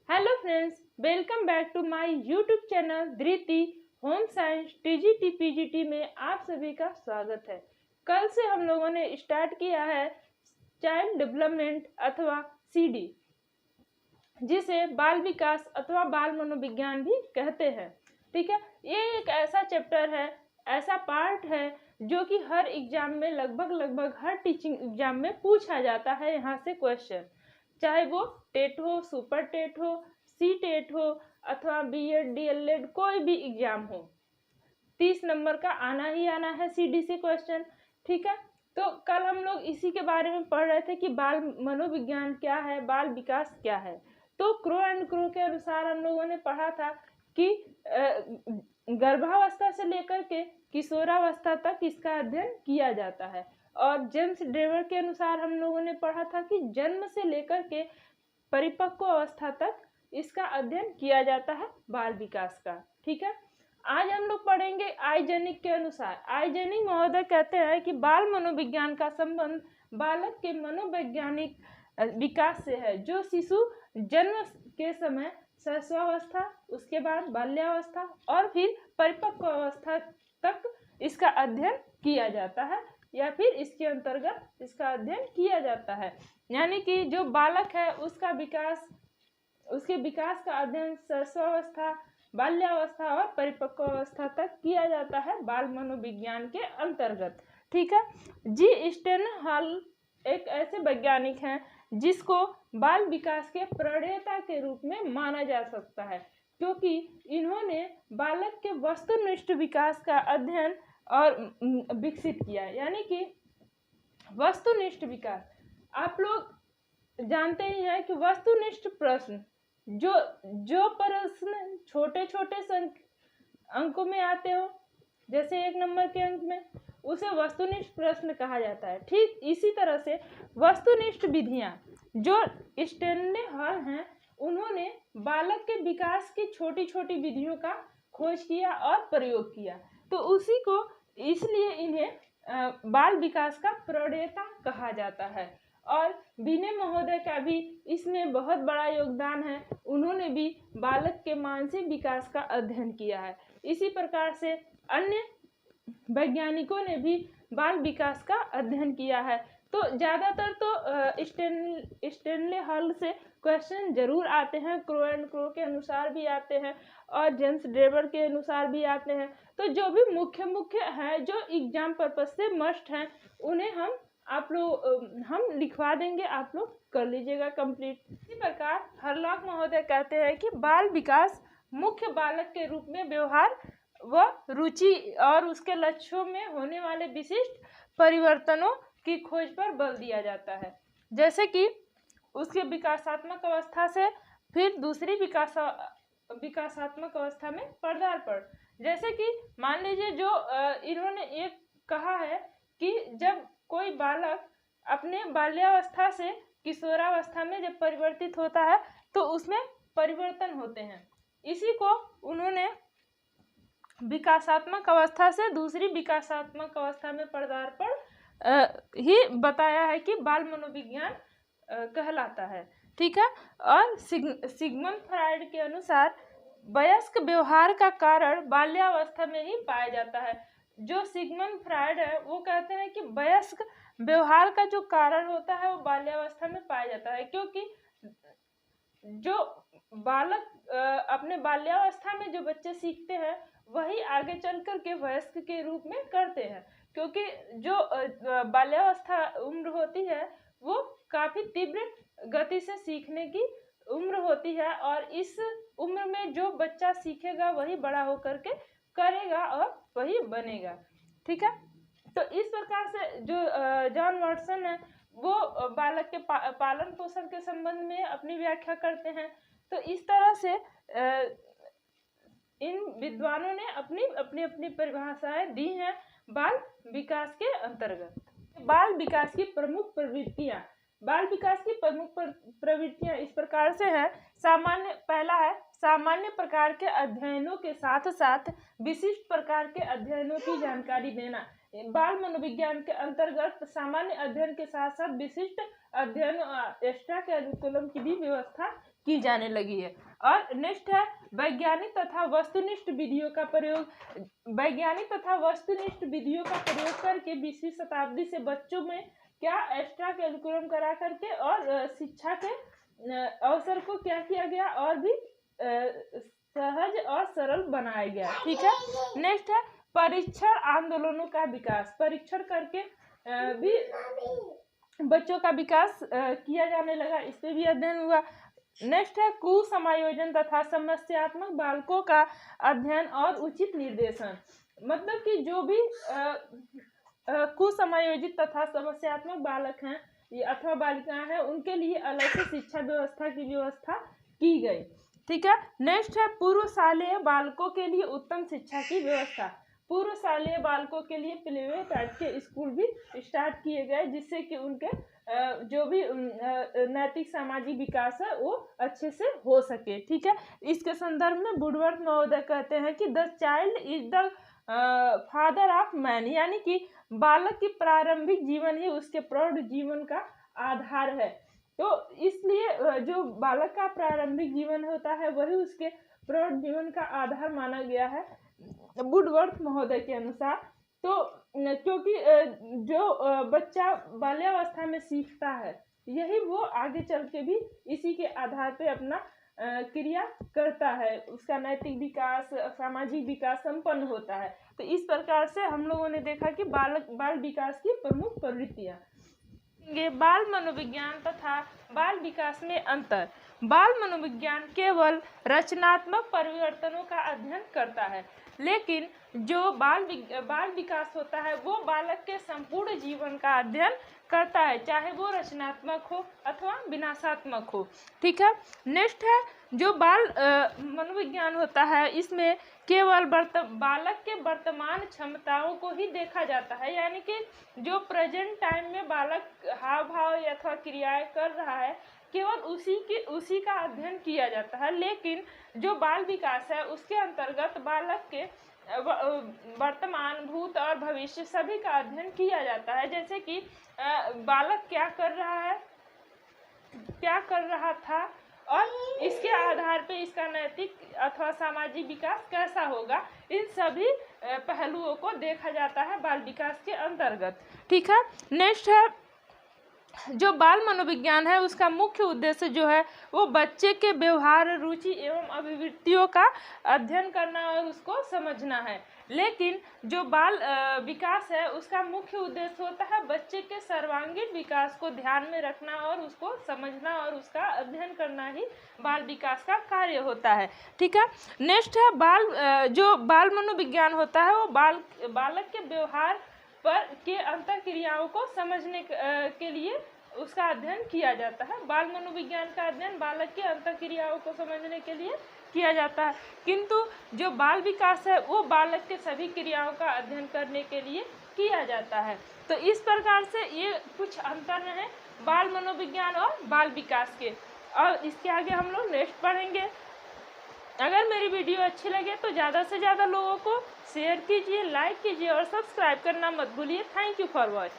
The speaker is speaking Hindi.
Hello friends, welcome back to my YouTube channel Dhriti home science TGT PGT में आप सभी का स्वागत है। कल से हम लोगों ने स्टार्ट किया है चाइल्ड डेवलपमेंट अथवा सीडी, जिसे बाल विकास अथवा बाल मनोविज्ञान भी कहते हैं। ठीक है, ये एक ऐसा चैप्टर है, ऐसा पार्ट है जो कि हर एग्जाम में लगभग हर टीचिंग एग्जाम में पूछा जाता है। यहाँ से क्वेश्चन, चाहे वो टेट हो, सुपर टेट हो, सी टेट हो अथवा बीएड डीएलएड कोई भी एग्जाम हो, 30 नंबर का आना ही आना है सीडी से क्वेश्चन। ठीक है, तो कल हम लोग इसी के बारे में पढ़ रहे थे कि बाल मनोविज्ञान क्या है, बाल विकास क्या है। तो क्रो एंड क्रो के अनुसार हम लोगों ने पढ़ा था कि गर्भावस्था से लेकर के किशोरावस्था तक इसका अध्ययन किया जाता है, और जेम्स ड्रेवर के अनुसार हम लोगों ने पढ़ा था कि जन्म से लेकर के परिपक्व अवस्था तक इसका अध्ययन किया जाता है बाल विकास का। ठीक है, आज हम लोग पढ़ेंगे आइजेनिक के अनुसार। आइजेनिक महोदय कहते हैं कि बाल मनोविज्ञान का संबंध बालक के मनोवैज्ञानिक विकास से है, जो शिशु जन्म के समय शैशवावस्था, उसके बाद बाल्यावस्था और फिर परिपक्व अवस्था तक इसका अध्ययन किया जाता है, या फिर इसके अंतर्गत इसका अध्ययन किया जाता है। यानी कि जो बालक है उसका विकास, उसके विकास का अध्ययन शैशवावस्था, बाल्यावस्था और परिपक्व अवस्था तक किया जाता है बाल मनोविज्ञान के अंतर्गत। ठीक है, जी स्टेनहॉल एक ऐसे वैज्ञानिक हैं जिसको बाल विकास के प्रणेता के रूप में माना जा सकता है, क्योंकि इन्होंने बालक के वस्तुनिष्ठ विकास का अध्ययन और विकसित किया। यानी कि वस्तुनिष्ठ विकास, आप लोग जानते ही हैं कि वस्तुनिष्ठ प्रश्न, जो प्रश्न छोटे छोटे अंकों में आते हो, जैसे 1 नंबर के अंक में, उसे वस्तुनिष्ठ प्रश्न कहा जाता है। ठीक इसी तरह से वस्तुनिष्ठ विधियां, जो स्टेनहॉल हैं, उन्होंने बालक के विकास की छोटी छोटी विधियों का खोज किया और प्रयोग किया, तो उसी को इसलिए इन्हें बाल विकास का प्रणेता कहा जाता है। और बीने महोदय का भी इसमें बहुत बड़ा योगदान है, उन्होंने भी बालक के मानसिक विकास का अध्ययन किया है। इसी प्रकार से अन्य वैज्ञानिकों ने भी बाल विकास का अध्ययन किया है। तो ज़्यादातर तो स्टेनहॉल से क्वेश्चन जरूर आते हैं, क्रो एंड क्रो के अनुसार भी आते हैं और जेम्स ड्रेवर के अनुसार भी आते हैं। तो जो भी मुख्य हैं, जो एग्जाम पर्पस से मस्ट हैं, उन्हें हम लिखवा देंगे, आप लोग कर लीजिएगा कंप्लीट। इसी प्रकार हरलॉक महोदय कहते हैं कि बाल विकास मुख्य बालक के रूप में व्यवहार व रुचि और उसके लक्ष्यों में होने वाले विशिष्ट परिवर्तनों की खोज पर बल दिया जाता है, जैसे कि उसके विकासात्मक अवस्था से फिर दूसरी विकासात्मक अवस्था में पदार्पण। जैसे कि मान लीजिए, जो इन्होंने ये कहा है कि जब कोई बालक अपने बाल्यावस्था से किशोरावस्था में जब परिवर्तित होता है तो उसमें परिवर्तन होते हैं। इसी को उन्होंने विकासात्मक अवस्था से दूसरी विकासात्मक अवस्था में पदार्पण ही बताया है कि बाल मनोविज्ञान कहलाता है। ठीक है, और सिगमंड फ्रायड के अनुसार वयस्क व्यवहार का कारण बाल्यावस्था में ही पाया जाता है। जो सिगमंड फ्रायड है वो कहते हैं कि वयस्क व्यवहार का जो कारण होता है वो बाल्यावस्था में पाया जाता है, क्योंकि जो बालक अपने बाल्यावस्था में जो बच्चे सीखते हैं वही आगे चल कर के वयस्क के रूप में करते हैं, क्योंकि जो बाल्यावस्था उम्र होती है वो काफी तीव्र गति से सीखने की उम्र होती है, और इस उम्र में जो बच्चा सीखेगा वही बड़ा होकर के करेगा और वही बनेगा। ठीक है, तो इस प्रकार से जो जॉन वाटसन है वो बालक के पालन पोषण के संबंध में अपनी व्याख्या करते हैं। तो इस तरह से इन विद्वानों ने अपनी परिभाषाएं दी हैं बाल विकास के अंतर्गत। बाल विकास की प्रमुख प्रवृत्तियां, बाल विकास की प्रमुख प्रवृत्तियां इस प्रकार से है। पहला है सामान्य प्रकार के अध्ययनों के साथ साथ विशिष्ट प्रकार के अध्ययनों की जानकारी देना। बाल मनोविज्ञान के अंतर्गत सामान्य अध्ययन के साथ साथ विशिष्ट अध्ययन, एक्स्ट्रा करिकुलम की भी व्यवस्था की जाने लगी है। और नेक्स्ट है वैज्ञानिक तथा वस्तुनिष्ठ विधियों का प्रयोग। वैज्ञानिक तथा वस्तुनिष्ठ विधियों का प्रयोग करके 20वीं शताब्दी से बच्चों में क्या एक्स्ट्रा करिकुलम करा करके और शिक्षा के अवसर को क्या किया गया और भी सहज और सरल बनाया गया। ठीक है, नेक्स्ट है परीक्षण आंदोलनों का विकास। परीक्षण करके भी बच्चों का विकास किया जाने लगा, इस पे भी अध्ययन हुआ। नेक्स्ट है कुसमायोजन तथा समस्यात्मक बालकों का अध्ययन और उचित निर्देशन। मतलब कि जो भी कुसमायोजित तथा समस्यात्मक बालक हैं अथवा बालिकाएं हैं, उनके लिए अलग से शिक्षा व्यवस्था की व्यवस्था की गई। ठीक है, नेक्स्ट है पूर्वशालेय बालकों के लिए उत्तम शिक्षा की व्यवस्था। पूर्वशालेय बालकों के लिए प्ले टाइप के स्कूल भी स्टार्ट किए गए, जिससे कि उनके जो भी नैतिक सामाजिक विकास है वो अच्छे से हो सके। ठीक है, इसके संदर्भ में वुडवर्थ महोदय कहते हैं कि the child is the father of man, यानी कि बालक की प्रारंभिक जीवन ही उसके प्रौढ़ जीवन का आधार है। तो इसलिए जो बालक का प्रारंभिक जीवन होता है वही उसके प्रौढ़ जीवन का आधार माना गया है वुडवर्थ महोदय के अनुसार। तो क्योंकि जो बच्चा बाल्यावस्था में सीखता है यही वो आगे चल के भी इसी के आधार पे अपना क्रिया करता है, उसका नैतिक विकास सामाजिक विकास संपन्न होता है। तो इस प्रकार से हम लोगों ने देखा कि बाल विकास की प्रमुख प्रवृत्तियां। बाल मनोविज्ञान तथा बाल विकास में अंतर। बाल मनोविज्ञान केवल रचनात्मक परिवर्तनों का अध्ययन करता है, लेकिन जो बाल विकास होता है वो बालक के संपूर्ण जीवन का अध्ययन करता है, चाहे वो रचनात्मक हो अथवा विनाशात्मक हो। ठीक है, नेक्स्ट है जो बाल मनोविज्ञान होता है, इसमें केवल बालक के वर्तमान क्षमताओं को ही देखा जाता है, यानी कि जो प्रेजेंट टाइम में बालक हाव भाव अथवा क्रियाएं कर रहा है केवल उसी का अध्ययन किया जाता है। लेकिन जो बाल विकास है उसके अंतर्गत बालक के वर्तमान भूत और भविष्य सभी का अध्ययन किया जाता है, जैसे कि बालक क्या कर रहा है, क्या कर रहा था और इसके आधार पे इसका नैतिक अथवा सामाजिक विकास कैसा होगा, इन सभी पहलुओं को देखा जाता है बाल विकास के अंतर्गत। ठीक है, नेक्स्ट है जो बाल मनोविज्ञान है उसका मुख्य उद्देश्य जो है वो बच्चे के व्यवहार रुचि एवं अभिवृत्तियों का अध्ययन करना और उसको समझना है। लेकिन जो बाल विकास है उसका मुख्य उद्देश्य होता है बच्चे के सर्वांगीण विकास को ध्यान में रखना और उसको समझना और उसका अध्ययन करना ही बाल विकास का कार्य होता है। ठीक है, नेक्स्ट है जो बाल मनोविज्ञान होता है वो बालक के व्यवहार पर के अंतर क्रियाओं को समझने के लिए उसका अध्ययन किया जाता है। बाल मनोविज्ञान का अध्ययन बालक के अंतर क्रियाओं को समझने के लिए किया जाता है, किंतु जो बाल विकास है वो बालक के सभी क्रियाओं का अध्ययन करने के लिए किया जाता है। तो इस प्रकार से ये कुछ अंतर हैं बाल मनोविज्ञान और बाल विकास के, और इसके आगे हम लोग नेक्स्ट पढ़ेंगे। अगर मेरी वीडियो अच्छी लगे तो ज़्यादा से ज़्यादा लोगों को शेयर कीजिए, लाइक कीजिए और सब्सक्राइब करना मत भूलिए। Thank you for watch.